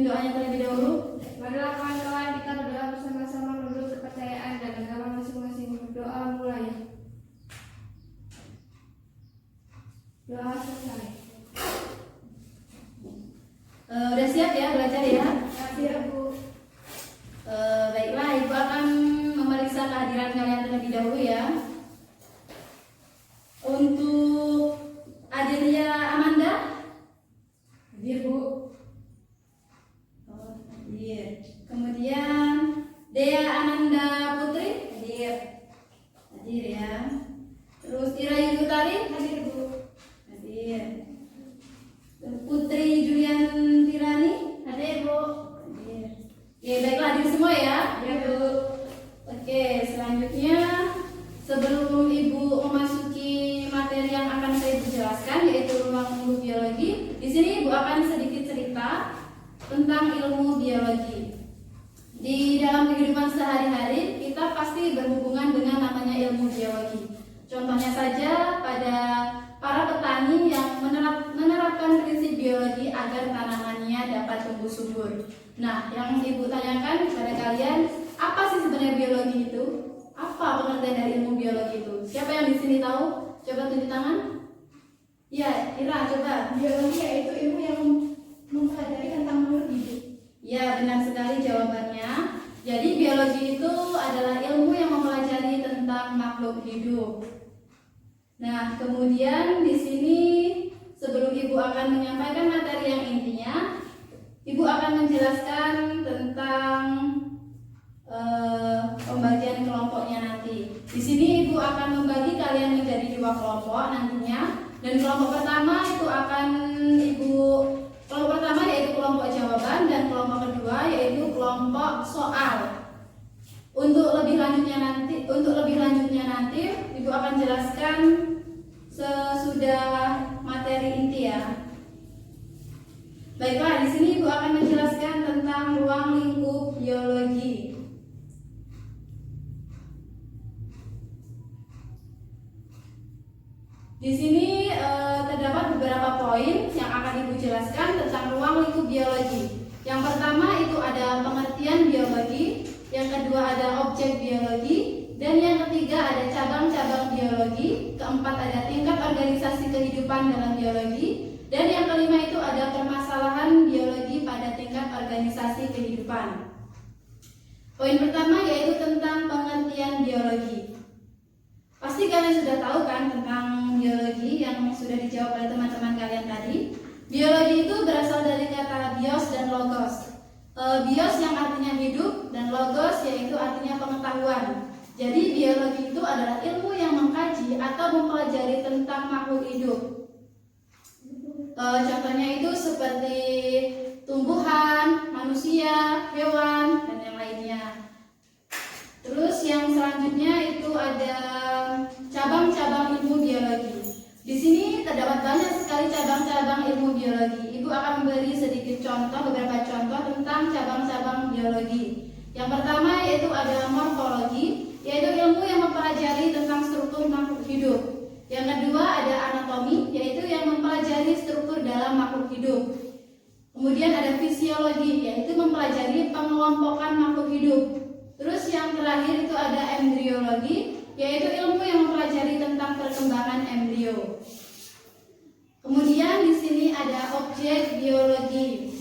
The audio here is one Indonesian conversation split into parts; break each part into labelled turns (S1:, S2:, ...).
S1: doanya terlebih dahulu.
S2: Marilah kawan-kawan kita berdoa bersama-sama menurut kepercayaan dan agama masing-masing. Berdoa mulai. Doa selesai.
S1: Udah siap ya belajar ya?
S2: Siap, Bu.
S1: Baiklah, Ibu akan memeriksa kehadiran kalian terlebih dahulu ya. Untuk Adelia Amanda,
S2: Hadir, Bu.
S1: hadir. Kemudian Dea Ananda Putri, hadir ya. Terus Ira Yudutari,
S2: Hadir, Bu.
S1: hadir. Putri Julian Tirani,
S2: Hadir, Bu.
S1: hadir. Oke, baiklah hadir semua ya.
S2: Ya, Bu.
S1: Oke, selanjutnya sebelum Ibu memasuki materi yang akan saya jelaskan, yaitu ruang lingkup biologi, di sini Ibu akan sedikit cerita tentang ilmu biologi. Di dalam kehidupan sehari-hari, kita pasti berhubungan dengan namanya ilmu biologi. Contohnya saja pada para petani yang menerapkan prinsip biologi agar tanamannya dapat tumbuh subur. Nah, yang Ibu tanyakan kepada kalian, apa sih sebenarnya biologi itu? Apa pengertian dari ilmu biologi itu? Siapa yang di sini tahu? Coba tunjuk tangan. Ya, Ira, coba.
S2: Biologi yaitu ilmu yang mempelajari tentang makhluk hidup.
S1: Ya, benar sekali jawabannya. Jadi biologi itu adalah ilmu yang mempelajari tentang makhluk hidup. Nah, kemudian di sini sebelum Ibu akan menyampaikan materi yang intinya, Ibu akan menjelaskan tentang pembagian kelompoknya nanti. Di sini Ibu akan membagi kalian menjadi 2 kelompok nantinya. Dan kelompok pertama itu akan kelompok pertama yaitu kelompok jawaban, dan kelompok kedua yaitu kelompok soal. Untuk lebih lanjutnya nanti Ibu akan jelaskan sesudah materi inti ya. Baiklah, di sini Ibu akan menjelaskan tentang ruang lingkup biologi. Di sini terdapat beberapa poin yang akan Ibu jelaskan tentang ruang lingkup biologi. Yang pertama itu ada pengertian biologi, yang kedua ada objek biologi, dan yang ketiga ada cabang-cabang biologi, keempat ada tingkat organisasi kehidupan dalam biologi, dan yang kelima itu ada permasalahan biologi pada tingkat organisasi kehidupan. Poin pertama yaitu tentang pengertian biologi. Pasti kalian sudah tahu kan tentang biologi yang sudah dijawab oleh teman-teman kalian tadi. Biologi itu berasal dari kata bios dan logos. Bios yang artinya hidup dan logos yaitu artinya pengetahuan. Jadi biologi itu adalah ilmu yang mengkaji atau mempelajari tentang makhluk hidup. Contohnya itu seperti tumbuhan, manusia, hewan, dan yang lainnya. Terus yang selanjutnya itu ada cabang-cabang ilmu biologi. Di sini terdapat banyak sekali cabang-cabang ilmu biologi. Ibu akan memberi sedikit beberapa contoh tentang cabang-cabang biologi. Yang pertama yaitu ada morfologi, yaitu ilmu yang mempelajari tentang struktur makhluk hidup. Yang kedua ada anatomi, yaitu yang mempelajari struktur dalam makhluk hidup. Kemudian ada fisiologi, yaitu mempelajari pengelompokan makhluk hidup. Terus yang terakhir itu ada embriologi, yaitu ilmu yang mempelajari tentang perkembangan embrio. Kemudian di sini ada objek biologi.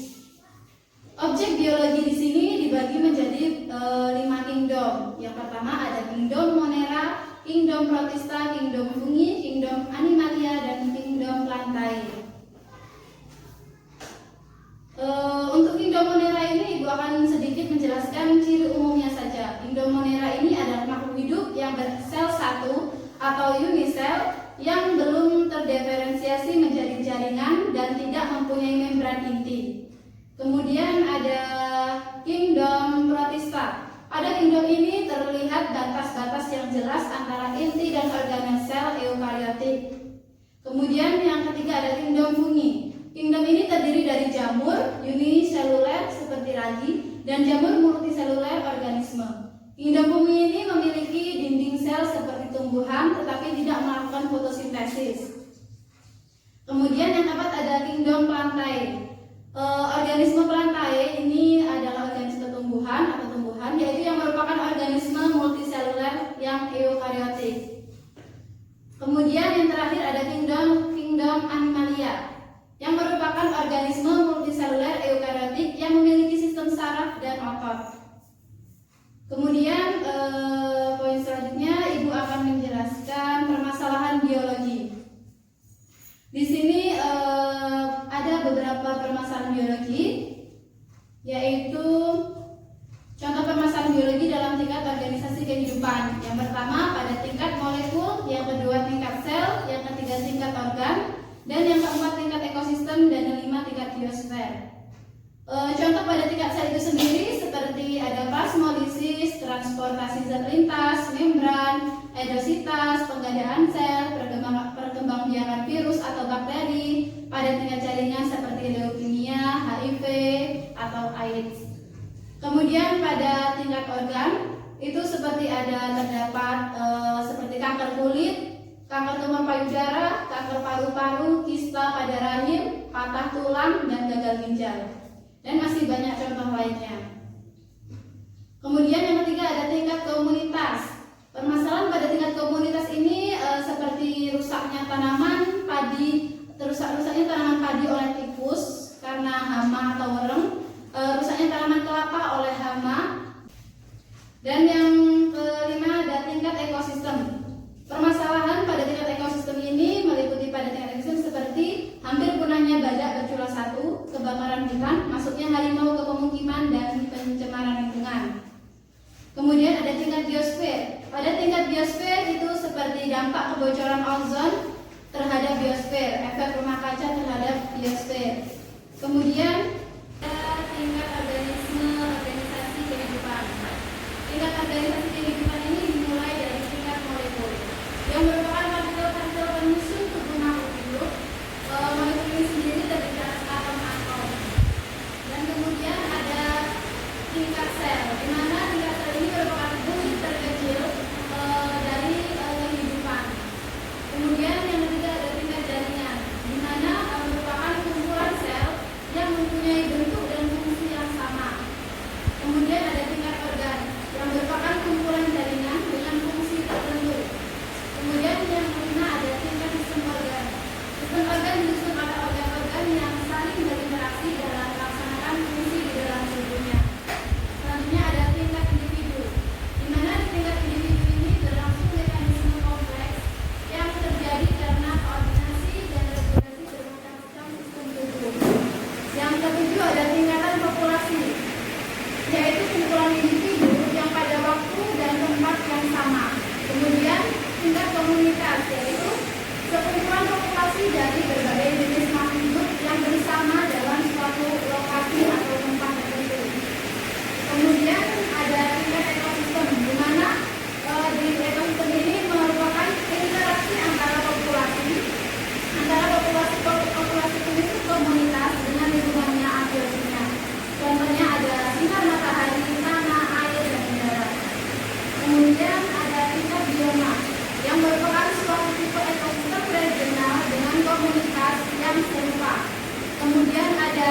S1: Objek biologi di sini dibagi menjadi 5 kingdom. Yang pertama ada kingdom Monera, kingdom Protista, kingdom Fungi, kingdom Animalia, dan kingdom Plantae. Untuk kingdom Monera ini Ibu akan sedikit menjelaskan ciri umumnya saja. Kingdom Monera ini adalah makhluk hidup yang bersel satu atau unisel yang belum terdiferensiasi menjadi jaringan dan tidak mempunyai membran inti. Kemudian ada kingdom Protista. Pada kingdom ini terlihat batas-batas yang jelas antara inti dan organel eukariotik. Kemudian yang ketiga ada kingdom Fungi. Kingdom ini terdiri dari jamur uniseluler seperti ragi dan jamur multiseluler organisme. Kingdom Fungi ini memiliki dinding sel seperti tumbuhan tetapi tidak melakukan fotosintesis. Kemudian yang keempat ada kingdom Plantae. Organisme perantai ini adalah organisme tumbuhan atau tumbuhan, yaitu yang merupakan organisme multiseluler yang eukariotik. Kemudian yang terakhir ada kingdom Animalia, yang merupakan organisme multiseluler eukariotik yang memiliki sistem saraf dan otot. Kemudian poin selanjutnya Ibu akan menjelaskan permasalahan biologi. Di sini ada beberapa permasalahan biologi, yaitu contoh permasalahan biologi dalam tingkat organisasi kehidupan. Yang pertama pada tingkat molekul, yang kedua tingkat sel, yang ketiga tingkat organ, dan yang keempat tingkat ekosistem, dan yang kelima tingkat biosfer. Contoh pada tingkat sel itu sendiri seperti ada plasmolisis, transportasi zat lintas, membran, endositas, penggadaan sel, perkembangbiakan virus atau bakteri. Pada tingkat jaringan seperti leukemia, HIV, atau AIDS. Kemudian pada tingkat organ itu seperti terdapat seperti kanker kulit, kanker tumor payudara, kanker paru-paru, kista pada rahim, patah tulang, dan gagal ginjal. Dan masih banyak contoh lainnya. Kemudian yang ketiga ada tingkat komunitas. Permasalahan pada tingkat komunitas ini seperti rusaknya tanaman padi, rusaknya tanaman padi oleh tikus karena hama atau wereng, rusaknya tanaman kelapa oleh hama. Dan yang kelima ada tingkat ekosistem. Permasalahan pada tingkat ekosistem ini meliputi pada tingkat ekosistem seperti hampir punahnya badak bercula satu, kebakaran hutan, masuknya harimau ke pemukiman, dan pencemaran lingkungan. Kemudian ada tingkat biosfer. Pada tingkat biosfer itu seperti dampak kebocoran ozon terhadap biosfer, efek rumah kaca terhadap biosfer. Kemudian ada tingkat organisasi kehidupan. Tingkat organisasi kehidupan ini dimulai dari tingkat molekul, yang merupakan partikel-partikel penyusun tubuh makhluk hidup. Molekul ini sendiri terdiri atas atom-atom. Dan kemudian ada tingkat sel, di mana tingkat sel ini merupakan unit terkecil dari kehidupan. Kemudian yang ketiga ada tingkat jaringan, di mana merupakan kumpulan sel yang mempunyai bentuk dan fungsi yang sama. Kemudian ada tingkat organ, yang merupakan kumpulan jaringan dengan fungsi tertentu. Kemudian yang kelima ada tingkat sistem organ. Sistem organ disusun pada organ-organ yang saling berinteraksi dalam melaksanakan fungsi di dalam tubuhnya. Selanjutnya ada tingkat individu, di mana di tingkat individu ini berlangsung mekanisme kompleks yang terjadi karena koordinasi dan regulasi bermacam-macam sistem tubuh. Yang ketujuh ada tingkatan populasi, yaitu kumpulan individu yang pada waktu dan tempat yang sama. Kemudian tingkat komunitas, yaitu sekumpulan populasi dari berbagai jenis makhluk hidup yang bersama dalam suatu lokasi atau tempat tertentu. Kemudian ada tingkat ekosistem, di mana di ekosistem ini merupakan interaksi antara populasi penduduk komunitas dengan lingkungannya akhirnya. Contohnya ada sinar matahari, tanah, air, dan udara. Kemudian ada tingkat bioma, yang merupakan suatu tipe ekosistem regional dengan komunitas yang serupa. Kemudian ada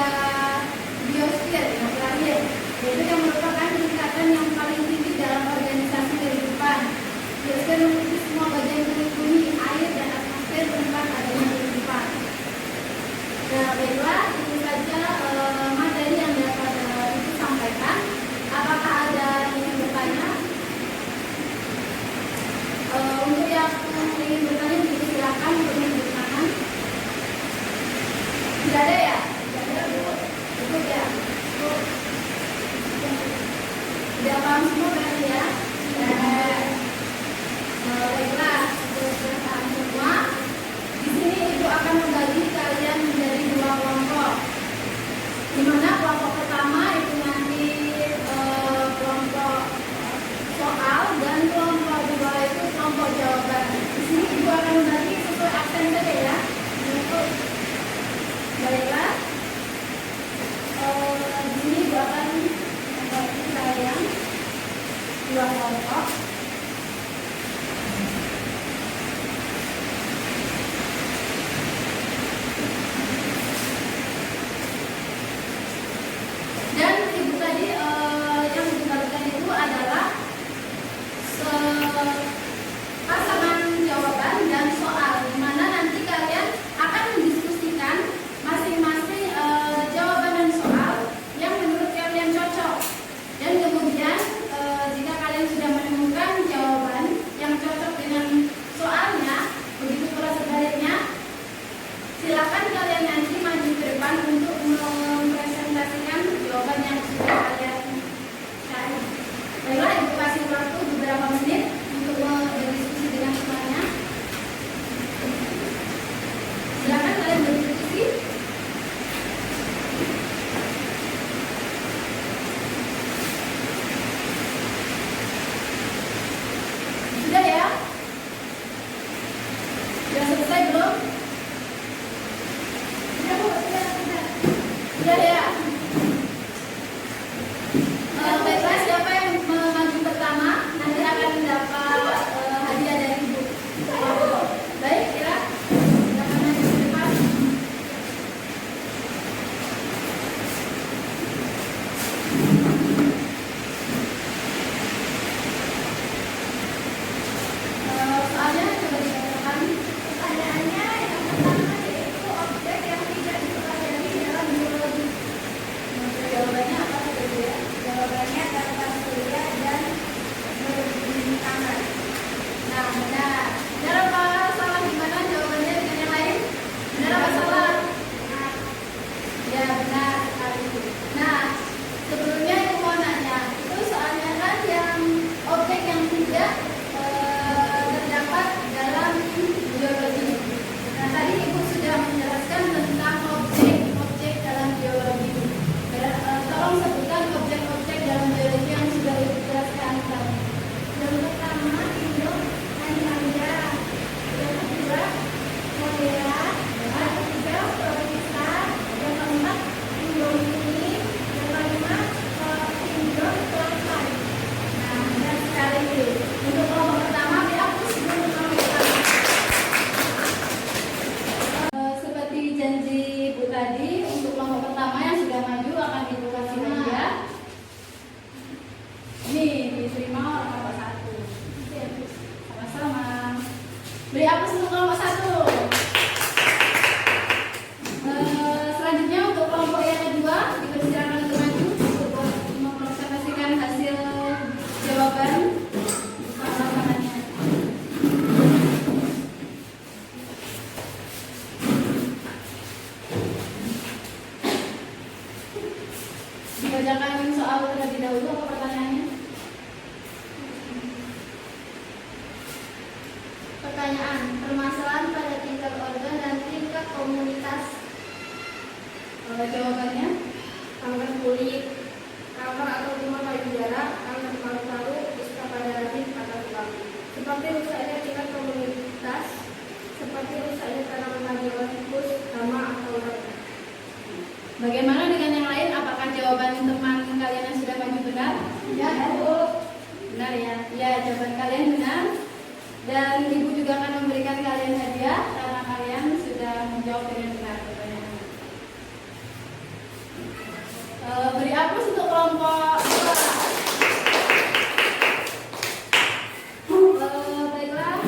S1: Sudah selesai belum?
S2: Sudah Bu, sudah.
S1: Sudah ya? Baiklah, siapa yang maju pertama nanti akan mendapat hadiah dari ibu. Baik, Ira, silakan maju ke depan. Soalnya coba dibacakan.
S2: Pertanyaannya yang pertama yaitu objek yang tidak dipelajari dalam biologi.
S1: Jawabannya apa tadi ya?
S2: Jawabannya daftar surya dan berbintangan.
S1: Nah, benar. Benar apa salah? Gimana jawabannya dengan yang lain? Benar apa salah? Ya, benar sekali. Nah, sebelumnya ibu mau nanya, itu soalnya kan yang objek yang tidak terdapat dalam biologi. Nah, tadi ibu sudah menjelaskan tentang objek-objek dalam biologi. Tolong sebutkan objek-objek dalam biologi yang sudah ibu jelaskan tadi.
S2: Yang pertama induk animalia, yang kedua modera, yang ketiga protista, yang keempat endogeni, yang kelima sindrom kelainan.
S1: Nah, benar sekali. Untuk kelompok pertama, dihapus dulu kelompok pertama. Seperti janji ibu tadi, untuk kelompok pertama yang sudah maju akan ibu kasih hadiah. Ini diterima oleh kelompok satu. Sama-sama. Beri hapus untuk kelompok satu. Selanjutnya untuk kelompok yang kedua, dipersilakan untuk maju untuk mempresentasikan hasil jawaban bersama tangannya. Dibacakan soal terlebih dahulu apa pertanyaannya?
S2: Pertanyaan, permasalahan pada tingkat organ dan tingkat komunitas.
S1: Jawabannya
S2: Kanker kulit, kanker atau tumor payudara, kanker paru-paru, ispa pada rahim atau tulang. Seperti rusaknya tingkat komunitas, seperti rusaknya tanaman radiologis, hama atau radang.
S1: bagaimana dengan yang lain? Apakah jawaban teman kalian yang sudah maju benar?
S2: Ya, Bu.
S1: Benar ya? Ya, jawaban kalian benar. Dan ibu juga akan memberikan kalian hadiah karena kalian sudah menjawab dengan benar pertanyaannya. Beri hapus untuk kelompok 2. Baiklah.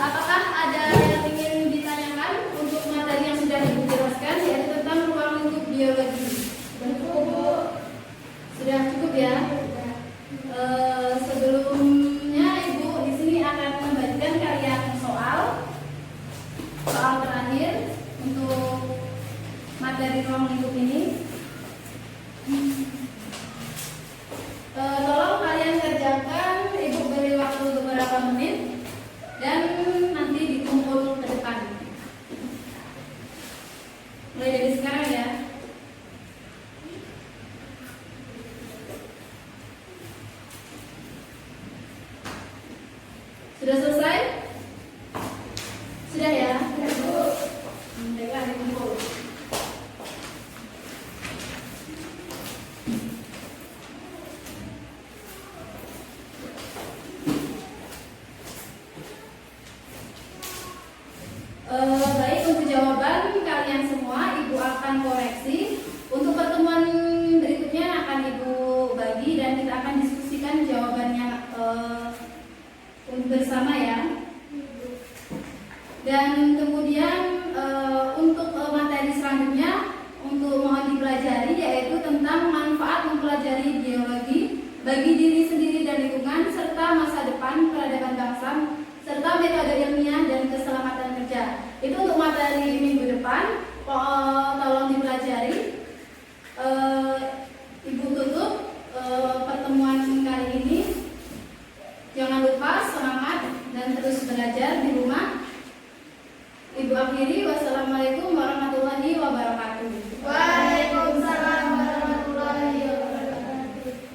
S1: Apakah ada yang ingin ditanyakan untuk materi yang sudah ibu jelaskan, yaitu tentang ruang lingkup biologi? Sudah cukup ya? Sebelumnya ibu di sini akan membagikan kalian soal terakhir untuk materi ruang lingkup ini. Tolong kalian kerjakan, ibu beri waktu beberapa menit dan nanti dikumpul ke depan. Mulai dari sekarang ya. Sudah selesai? Sudah ya? Baiklah, dikumpul. Baik, untuk jawaban kalian semua ibu akan koreksi. Untuk pertemuan berikutnya akan ibu bagi dan kita akan diskusikan jawabannya bersama ya. Dan kemudian untuk materi selanjutnya untuk mau dipelajari yaitu tentang manfaat mempelajari biologi bagi diri sendiri dan lingkungan serta masa depan peradaban bangsa serta metode ilmiah dan keselamatan kerja. Itu untuk materi minggu depan. Tolong dipelajari. Ibu tutup pertemuan kali ini. Jangan lupa semangat dan terus belajar di rumah. Ibu akhiri.